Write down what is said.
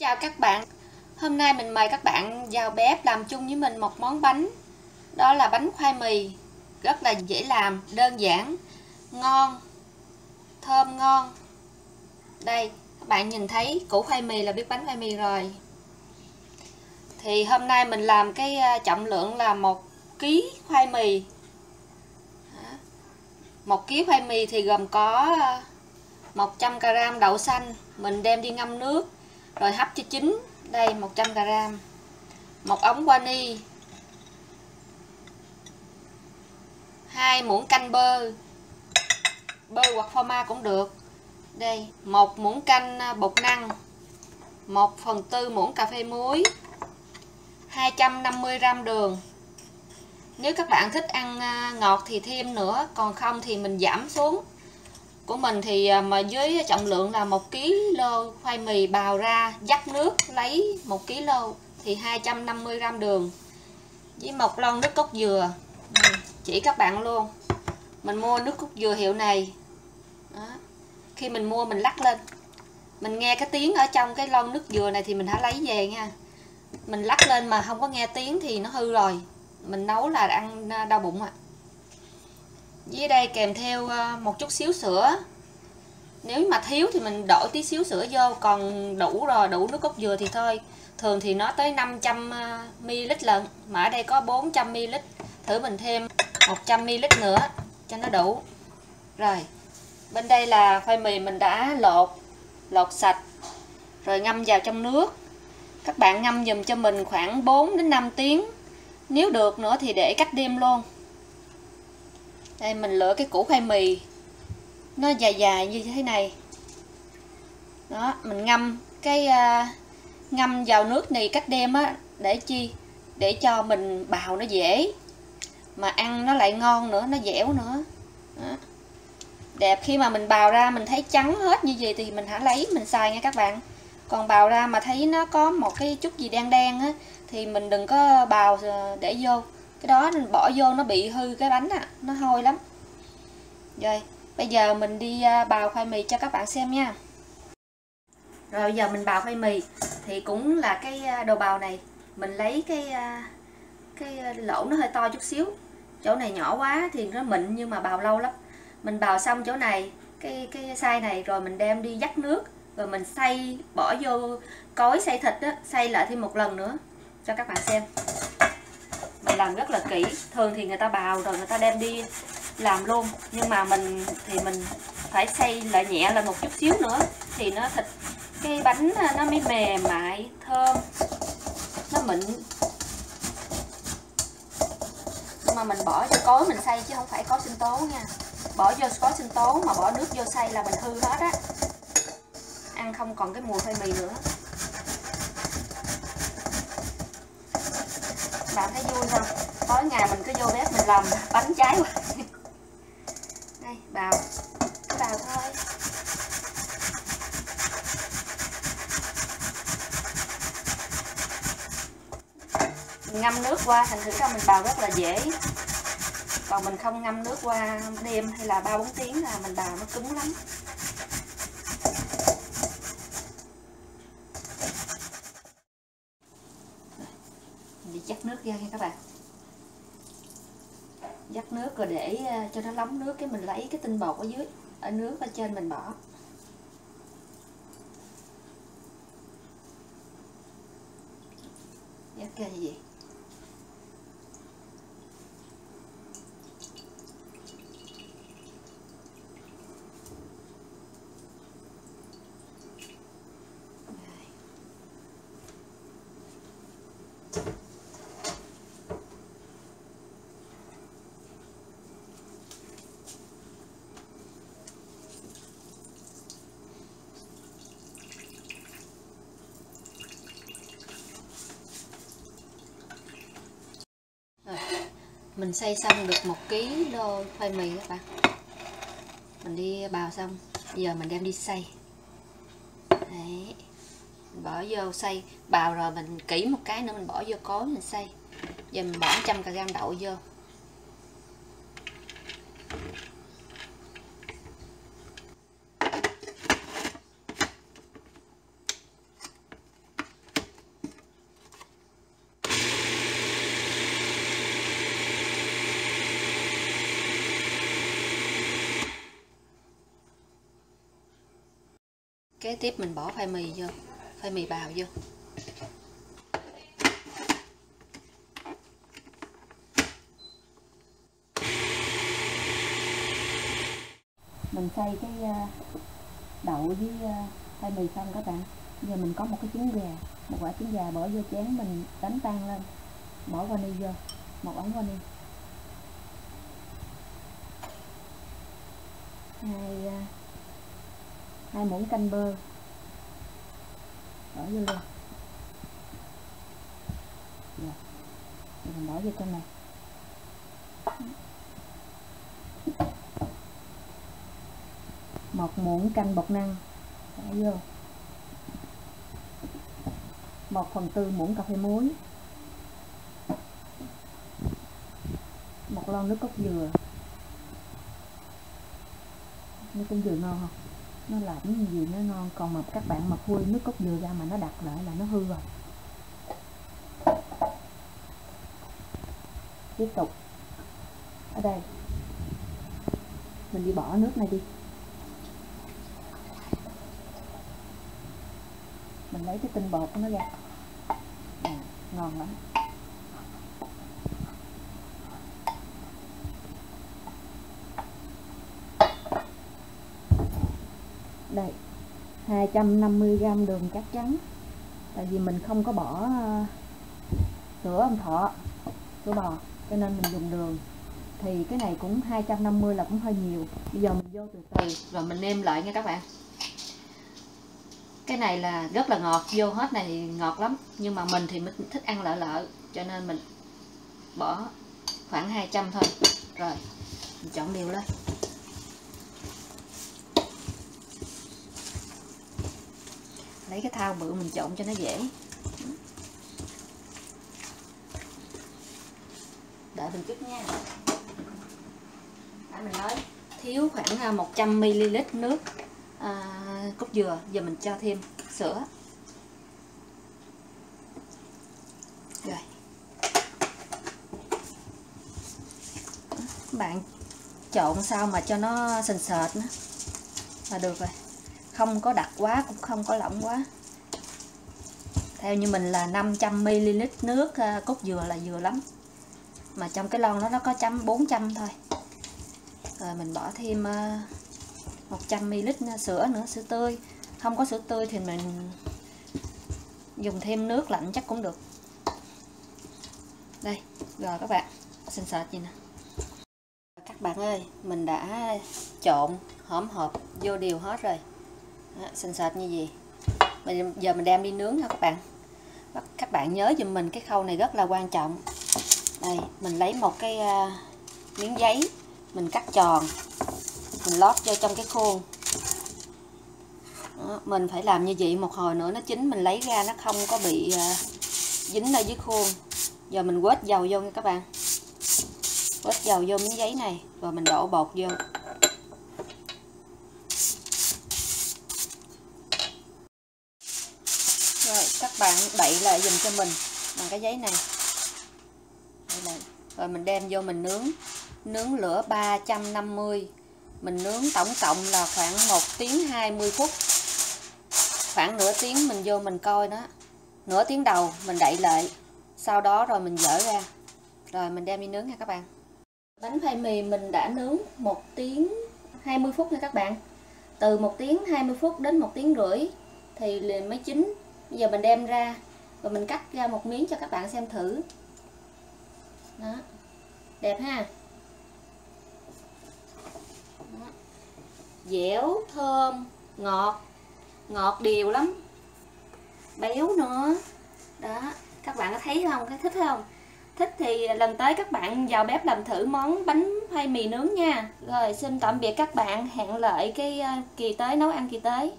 Chào các bạn, hôm nay mình mời các bạn vào bếp làm chung với mình một món bánh. Đó là bánh khoai mì, rất là dễ làm, đơn giản, ngon, thơm ngon. Đây, các bạn nhìn thấy củ khoai mì là biết bánh khoai mì rồi. Thì hôm nay mình làm cái trọng lượng là 1 kg khoai mì. 1 kg khoai mì thì gồm có 100g đậu xanh, mình đem đi ngâm nước rồi hấp cho chín. Đây 100g. Một ống vani, 2 muỗng canh bơ hoặc phô mai cũng được. Đây 1 muỗng canh bột năng, 1/4 muỗng cà phê muối, 250g đường. Nếu các bạn thích ăn ngọt thì thêm nữa, còn không thì mình giảm xuống. Của mình thì mà với trọng lượng là 1 kg khoai mì bào ra vắt nước lấy 1 kg thì 250g đường với 1 lon nước cốt dừa. Chỉ các bạn luôn, mình mua nước cốt dừa hiệu này. Đó. Khi mình mua mình lắc lên, mình nghe cái tiếng ở trong cái lon nước dừa này thì mình hãy lấy về nha. Mình lắc lên mà không có nghe tiếng thì nó hư rồi, mình nấu là ăn đau bụng ạ. Dưới đây kèm theo một chút xíu sữa. Nếu mà thiếu thì mình đổi tí xíu sữa vô, còn đủ rồi, đủ nước cốt dừa thì thôi. Thường thì nó tới 500ml lận, mà ở đây có 400ml. Thử mình thêm 100ml nữa cho nó đủ. Rồi, bên đây là khoai mì mình đã lột sạch rồi ngâm vào trong nước. Các bạn ngâm dùm cho mình khoảng 4 đến 5 tiếng. Nếu được nữa thì để cách đêm luôn. Đây mình lựa cái củ khoai mì nó dài dài như thế này. Đó, mình ngâm vào nước này cách đêm á, để chi? Để cho mình bào nó dễ, mà ăn nó lại ngon nữa, nó dẻo nữa. Đó. Đẹp, khi mà mình bào ra mình thấy trắng hết như vậy thì mình hãy lấy mình xài nha các bạn. Còn bào ra mà thấy nó có một cái chút gì đen đen á thì mình đừng có bào để vô. Cái đó bỏ vô nó bị hư cái bánh á, nó hôi lắm. Rồi, bây giờ mình đi bào khoai mì cho các bạn xem nha. Rồi bây giờ mình bào khoai mì thì cũng là cái đồ bào này, mình lấy cái lỗ nó hơi to chút xíu. Chỗ này nhỏ quá thì nó mịn nhưng mà bào lâu lắm. Mình bào xong chỗ này, cái size này rồi mình đem đi vắt nước, rồi mình xay, bỏ vô cối xay thịt á, xay lại thêm một lần nữa cho các bạn xem. Mình làm rất là kỹ, thường thì người ta bào rồi người ta đem đi làm luôn, nhưng mà mình phải xay lại nhẹ là một chút xíu nữa thì nó thịt cái bánh nó mới mềm mại, thơm, nó mịn. Nhưng mà mình bỏ vô cối mình xay chứ không phải có sinh tố nha. Bỏ vô có sinh tố mà bỏ nước vô xay là mình hư hết á, ăn không còn cái mùi khoai mì nữa. Bạn thấy vui không? Tối ngày mình cứ vô bếp mình làm bánh cháy quá. Đây, bào, cứ bào thôi. Mình ngâm nước qua, thành thử ra mình bào rất là dễ. Còn mình không ngâm nước qua đêm hay là 3-4 tiếng là mình bào nó cứng lắm. Mình đi vắt nước ra nha các bạn. Vắt nước rồi để cho nó nóng nước, cái mình lấy cái tinh bột ở dưới, ở nước ở trên mình bỏ. Vắt ra như vậy. Mình xay xong được 1 kg khoai mì các bạn. Mình đi bào xong, bây giờ mình đem đi xay. Đấy. Mình bỏ vô xay, bào rồi mình kỹ một cái nữa mình bỏ vô cối mình xay. Giờ mình bỏ 100g đậu vô. Kế tiếp mình bỏ khoai mì vô, khoai mì bào vô. Mình xay cái đậu với khoai mì xong các bạn. Giờ mình có một cái trứng gà, một quả trứng gà bỏ vô chén mình đánh tan lên, bỏ vani vô, một ống vani, hai muỗng canh bơ bỏ vô luôn. Rồi mình bỏ vô trong này. Một muỗng canh bột năng bỏ vô. 1/4 muỗng cà phê muối. Một lon nước cốt dừa. Nước cốt dừa ngon không? Nó làm cái gì nó ngon. Còn mà các bạn mà khui nước cốt dừa ra mà nó đặc lại là nó hư rồi. Tiếp tục. Ở đây mình đi bỏ nước này đi. Mình lấy cái tinh bột của nó ra. Ngon lắm. Đây 250g đường cát trắng. Tại vì mình không có bỏ sữa ông thọ, sữa bò, cho nên mình dùng đường. Thì cái này cũng 250 là cũng hơi nhiều. Bây giờ mình vô từ từ rồi mình nêm lại nha các bạn. Cái này là rất là ngọt, vô hết này thì ngọt lắm. Nhưng mà mình thì mình thích ăn lợ lợ, cho nên mình bỏ khoảng 200 thôi. Rồi mình trộn đều lên. Lấy cái thau bự mình trộn cho nó dễ. Đợi mình chút nha. Mình nói thiếu khoảng 100ml nước cốt dừa. Giờ mình cho thêm sữa. Rồi các bạn trộn sao mà cho nó sền sệt nữa là được rồi. Không có đặc quá cũng không có lỏng quá. Theo như mình là 500ml nước cốt dừa là vừa lắm. Mà trong cái lon đó nó có 400 thôi. Rồi mình bỏ thêm 100ml sữa nữa, sữa tươi. Không có sữa tươi thì mình dùng thêm nước lạnh chắc cũng được. Đây, rồi các bạn, sền sệt gì nè. Các bạn ơi, mình đã trộn hỗn hợp vô đều hết rồi. Đó, sền sệt như gì. Giờ mình đem đi nướng nha các bạn. Các bạn nhớ giùm mình cái khâu này rất là quan trọng. Đây, mình lấy một cái miếng giấy, mình cắt tròn, mình lót vô trong cái khuôn. Đó, mình phải làm như vậy một hồi nữa nó chín mình lấy ra nó không có bị dính ở dưới khuôn. Giờ mình quết dầu vô nha các bạn. Quết dầu vô miếng giấy này rồi mình đổ bột vô. Rồi các bạn đậy lại dùm cho mình bằng cái giấy này. Rồi mình đem vô mình nướng lửa 350. Mình nướng tổng cộng là khoảng 1 tiếng 20 phút. Khoảng nửa tiếng mình vô mình coi nó. Nửa tiếng đầu mình đậy lại. Sau đó rồi mình dỡ ra. Rồi mình đem đi nướng nha các bạn. Bánh khoai mì mình đã nướng 1 tiếng 20 phút nha các bạn. Từ 1 tiếng 20 phút đến 1 tiếng rưỡi thì mới chín. Bây giờ mình đem ra rồi mình cắt ra một miếng cho các bạn xem thử. Đó. Đẹp ha. Đó. Dẻo, thơm, ngọt đều lắm, béo nữa. Đó, các bạn có thấy không? Có thích không? Thích thì lần tới các bạn vào bếp làm thử món bánh khoai mì nướng nha. Rồi xin tạm biệt các bạn, hẹn lại cái kỳ tới nấu ăn kỳ tới.